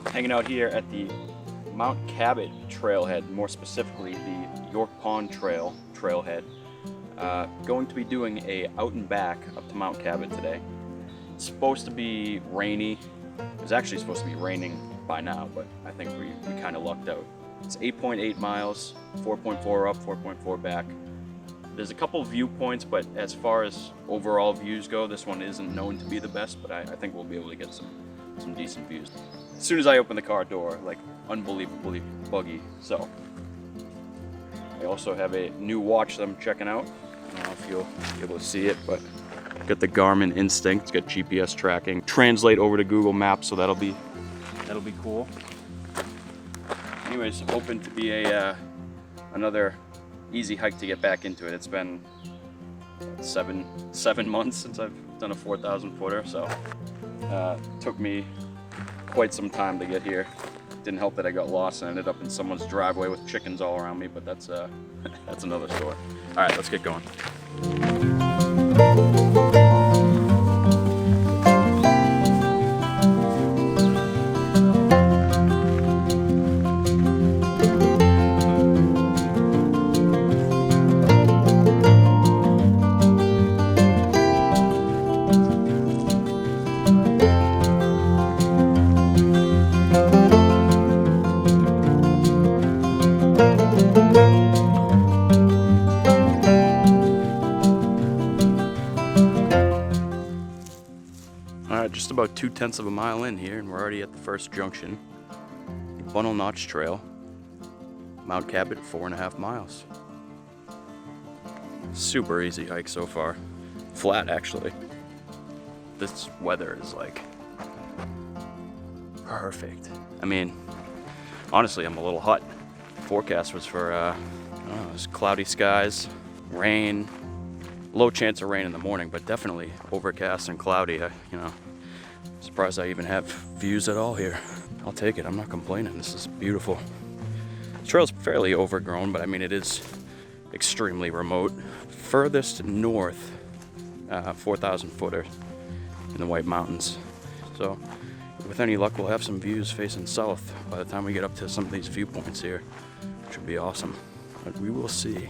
Hanging out here at the Mount Cabot trailhead, more specifically the York Pond trailhead. Going to be doing a out and back up to Mount Cabot today. It's supposed to be rainy. It was actually supposed to be raining by now, but I think we kind of lucked out. It's 8.8 miles, 4.4 up, 4.4 back. There's a couple viewpoints, but as far as overall views go, this one isn't known to be the best, but I think we'll be able to get some decent views. As soon as I open the car door, like, unbelievably buggy. So I also have a new watch that I'm checking out. I don't know if you'll be able to see it, but got the Garmin Instinct. It's got GPS tracking. Translate over to Google Maps, so that'll be cool. Anyways, hoping to be another easy hike to get back into it. It's been seven months since I've done a 4,000 footer, so took me quite some time to get here. Didn't help that I got lost and ended up in someone's driveway with chickens all around me, but that's that's another story. All right, let's get going. Just about 2/10 of a mile in here, and we're already at the first junction. The Bunnell Notch Trail, Mount Cabot, 4.5 miles. Super easy hike so far. Flat, actually. This weather is like perfect. I mean, honestly, I'm a little hot. The forecast was for I don't know, it was cloudy skies, rain, low chance of rain in the morning, but definitely overcast and cloudy. You know. Surprised I even have views at all here. I'll take it, I'm not complaining. This is beautiful. The trail's fairly overgrown, but I mean, it is extremely remote. Furthest north, 4,000 footer in the White Mountains. So with any luck, we'll have some views facing south by the time we get up to some of these viewpoints here, which would be awesome. But we will see.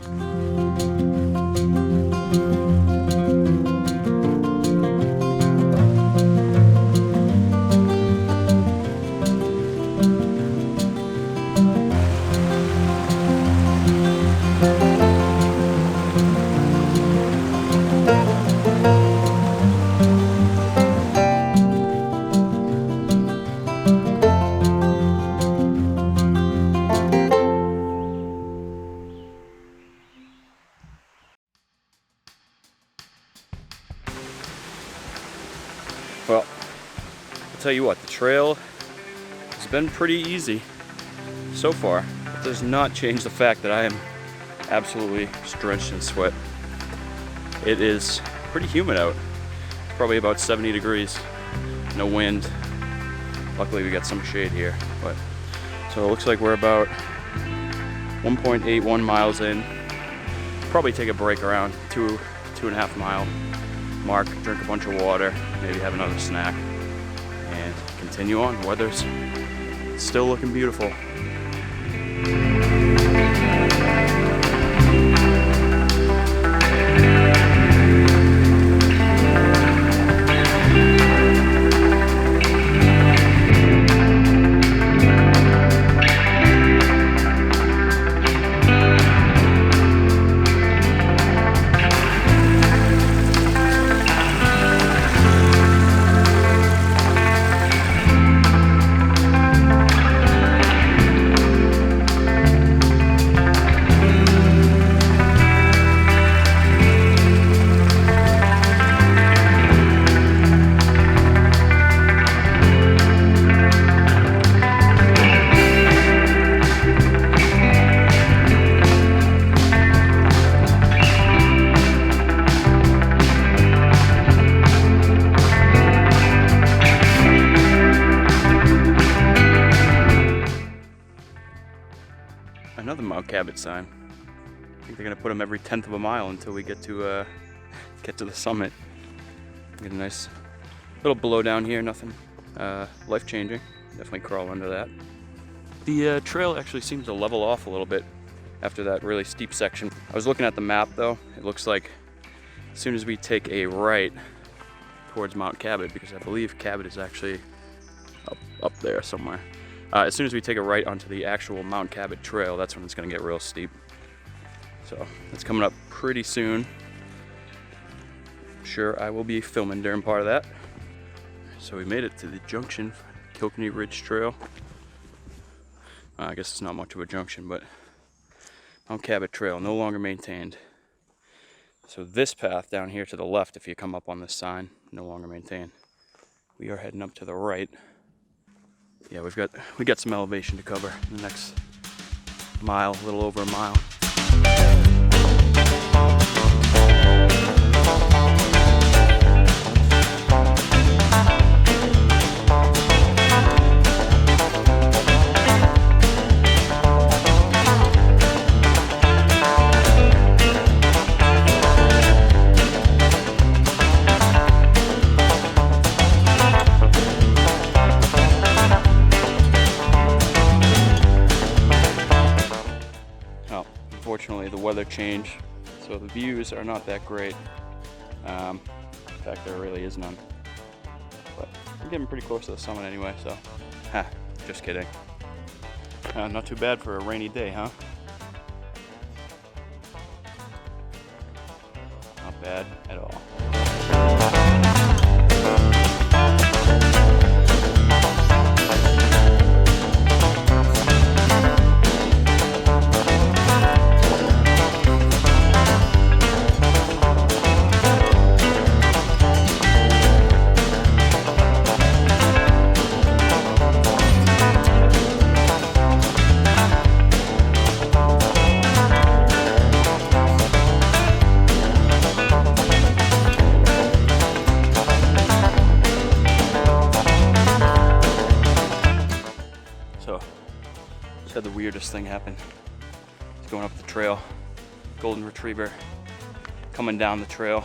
Well, I'll tell you what, the trail has been pretty easy so far. It does not change the fact that I am absolutely drenched in sweat. It is pretty humid out. It's probably about 70 degrees, no wind. Luckily we got some shade here, but so it looks like we're about 1.81 miles in. Probably take a break around 2.5 mile mark, drink a bunch of water, maybe have another snack, and continue on. Weather's still looking beautiful. Another Mount Cabot sign. I think they're gonna put them every 1/10 of a mile until we get to the summit. Get a nice little below down here, nothing life-changing. Definitely crawl under that. The trail actually seems to level off a little bit after that really steep section. I was looking at the map though. It looks like as soon as we take a right towards Mount Cabot, because I believe Cabot is actually up there somewhere. As soon as we take a right onto the actual Mount Cabot trail, that's when it's gonna get real steep. So it's coming up pretty soon. I'm sure I will be filming during part of that. So we made it to the junction for Kilkenny Ridge Trail. I guess it's not much of a junction, but Mount Cabot Trail, no longer maintained. So this path down here to the left, if you come up on this sign, no longer maintained. We are heading up to the right. Yeah, we got some elevation to cover in the next mile, a little over a mile. Unfortunately, the weather changed, so the views are not that great. In fact, there really is none. But we're getting pretty close to the summit anyway, so just kidding. Not too bad for a rainy day, huh? Not bad at all. Just had the weirdest thing happen. I was going up the trail, golden retriever coming down the trail,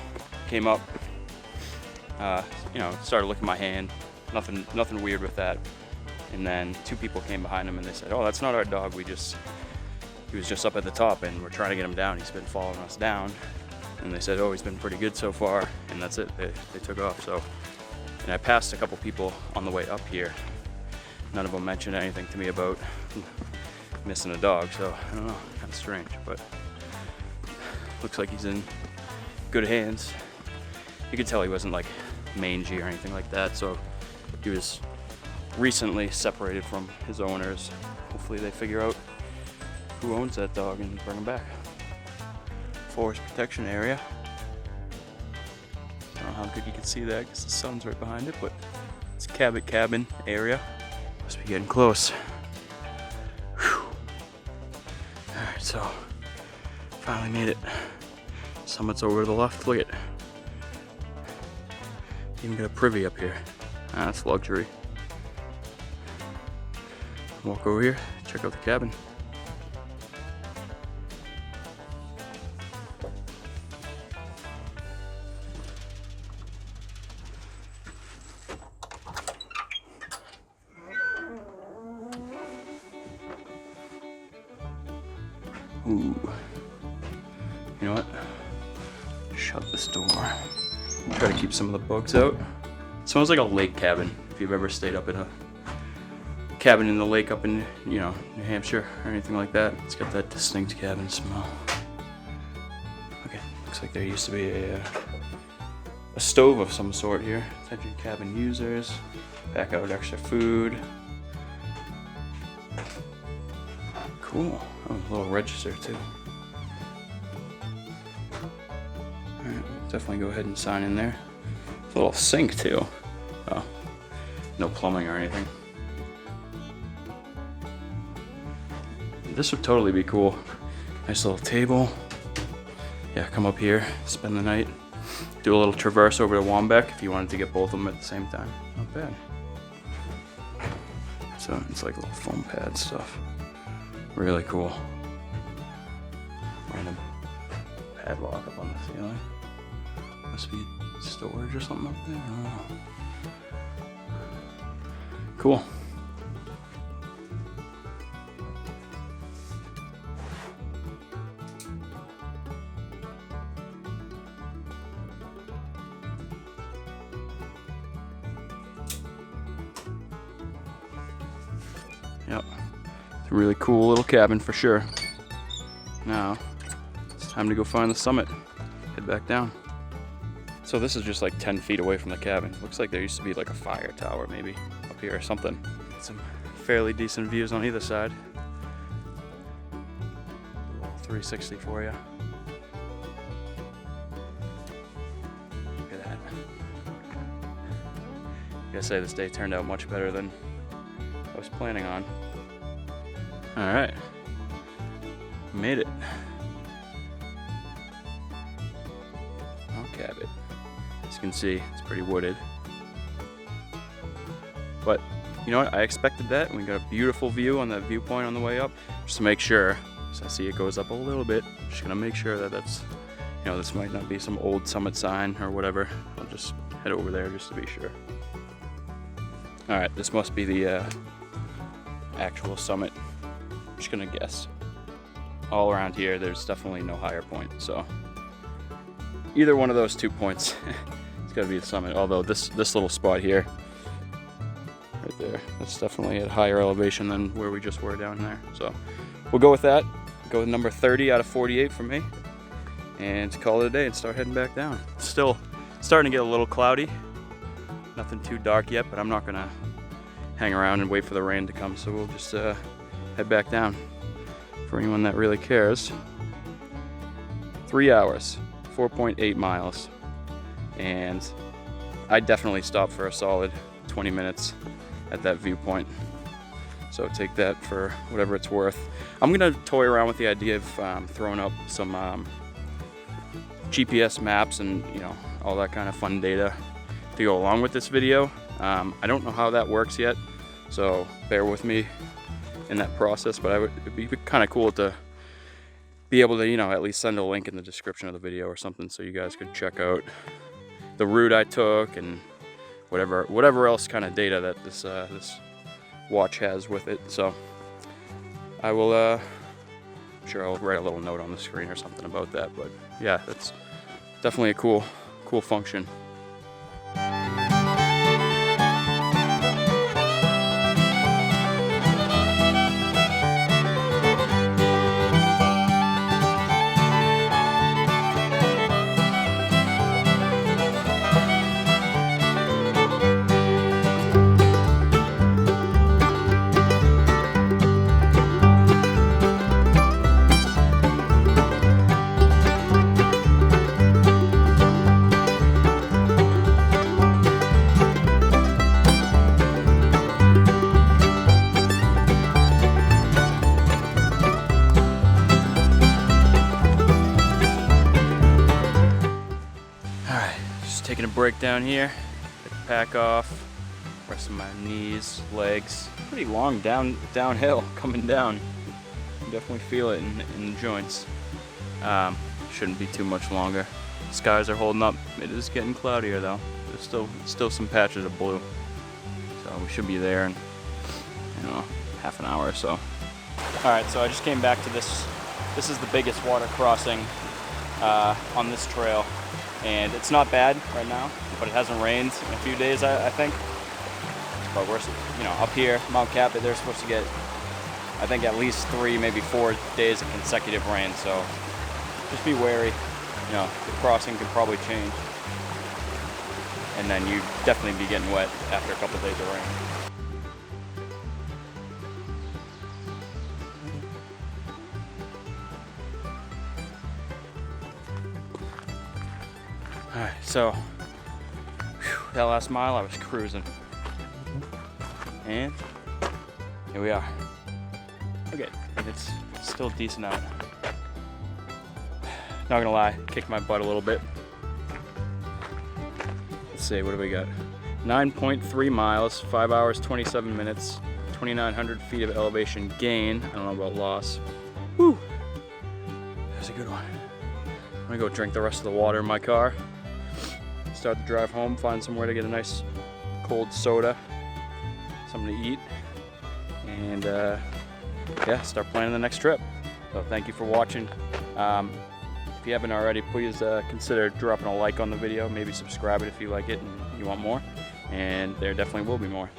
came up, started licking my hand. Nothing weird with that. And then two people came behind him and they said, "Oh, that's not our dog. He was just up at the top and we're trying to get him down. He's been following us down." And they said, "Oh, he's been pretty good so far." And that's it. They took off. So, and I passed a couple people on the way up here. None of them mentioned anything to me about missing a dog, so I don't know, kind of strange, but looks like he's in good hands. You could tell he wasn't like mangy or anything like that, so he was recently separated from his owners. Hopefully they figure out who owns that dog and bring him back. Forest protection area. I don't know how good you can see that because the sun's right behind it, but it's Cabot Cabin area. Must be getting close. Alright, so finally made it. Summit's over to the left. Look at it. Even got a privy up here. That's luxury. Walk over here, check out the cabin. Ooh. You know what? Shut this door. Try to keep some of the bugs out. It smells like a lake cabin. If you've ever stayed up in a cabin in the lake up in, New Hampshire or anything like that, it's got that distinct cabin smell. Okay, looks like there used to be a stove of some sort here. Attention cabin users. Back out extra food. Cool. Oh, a little register too. Alright, definitely go ahead and sign in there. A little sink too. Oh, no plumbing or anything. This would totally be cool. Nice little table. Yeah, come up here, spend the night. Do a little traverse over to Wambeck if you wanted to get both of them at the same time. Not bad. So it's like little foam pad stuff. Really cool. Random padlock up on the ceiling. Must be storage or something up there. I don't know. Cool. Yep, it's a really cool little cabin for sure. Now, it's time to go find the summit. Head back down. So this is just like 10 feet away from the cabin. Looks like there used to be like a fire tower maybe up here or something. Some fairly decent views on either side. A little 360 for you. Look at that. I gotta say this day turned out much better than I was planning on. All right, made it. Mount Cabot. As you can see, it's pretty wooded. But you know what? I expected that. We got a beautiful view on that viewpoint on the way up. Just to make sure, because I see it goes up a little bit. Just gonna make sure that that's, you know, this might not be some old summit sign or whatever. I'll just head over there just to be sure. All right, this must be the actual summit. I'm just gonna guess. All around here, there's definitely no higher point. So either one of those 2 points, it's gotta be the summit. Although this little spot here, right there, that's definitely at higher elevation than where we just were down there. So we'll go with that. Go with number 30 out of 48 for me, and call it a day and start heading back down. It's still starting to get a little cloudy. Nothing too dark yet, but I'm not gonna hang around and wait for the rain to come. So we'll just head back down. For anyone that really cares, 3 hours. 4.8 miles, and I definitely stopped for a solid 20 minutes at that viewpoint, so take that for whatever it's worth. I'm gonna toy around with the idea of throwing up some GPS maps and, you know, all that kind of fun data to go along with this video. I don't know how that works yet, so bear with me in that process, but it'd be kind of cool to be able to, you know, at least send a link in the description of the video or something so you guys could check out the route I took and whatever else kind of data that this watch has with it. So I will I'm sure I'll write a little note on the screen or something about that, but yeah, that's definitely a cool function. Taking a break down here, get the pack off, rest of my knees, legs. Pretty long downhill coming down. You definitely feel it in the joints. Shouldn't be too much longer. Skies are holding up. It is getting cloudier though. There's still some patches of blue. So we should be there in, you know, half an hour or so. All right, so I just came back to this. This is the biggest water crossing on this trail. And it's not bad right now, but it hasn't rained in a few days, I think. But we're, you know, up here, Mount Cabot, they're supposed to get, I think, at least 3, maybe 4 days of consecutive rain. So just be wary. You know, the crossing could probably change, and then you'd definitely be getting wet after a couple days of rain. Alright, so that last mile I was cruising, and here we are. Okay, it's still decent out. Not gonna lie, kicked my butt a little bit. Let's see, what do we got? 9.3 miles, 5 hours, 27 minutes, 2,900 feet of elevation gain. I don't know about loss. Whew, that was a good one. I'm gonna go drink the rest of the water in my car. Start the drive home, find somewhere to get a nice cold soda, something to eat, and yeah, start planning the next trip. So thank you for watching. If you haven't already, please consider dropping a like on the video, maybe subscribe it if you like it and you want more, and there definitely will be more.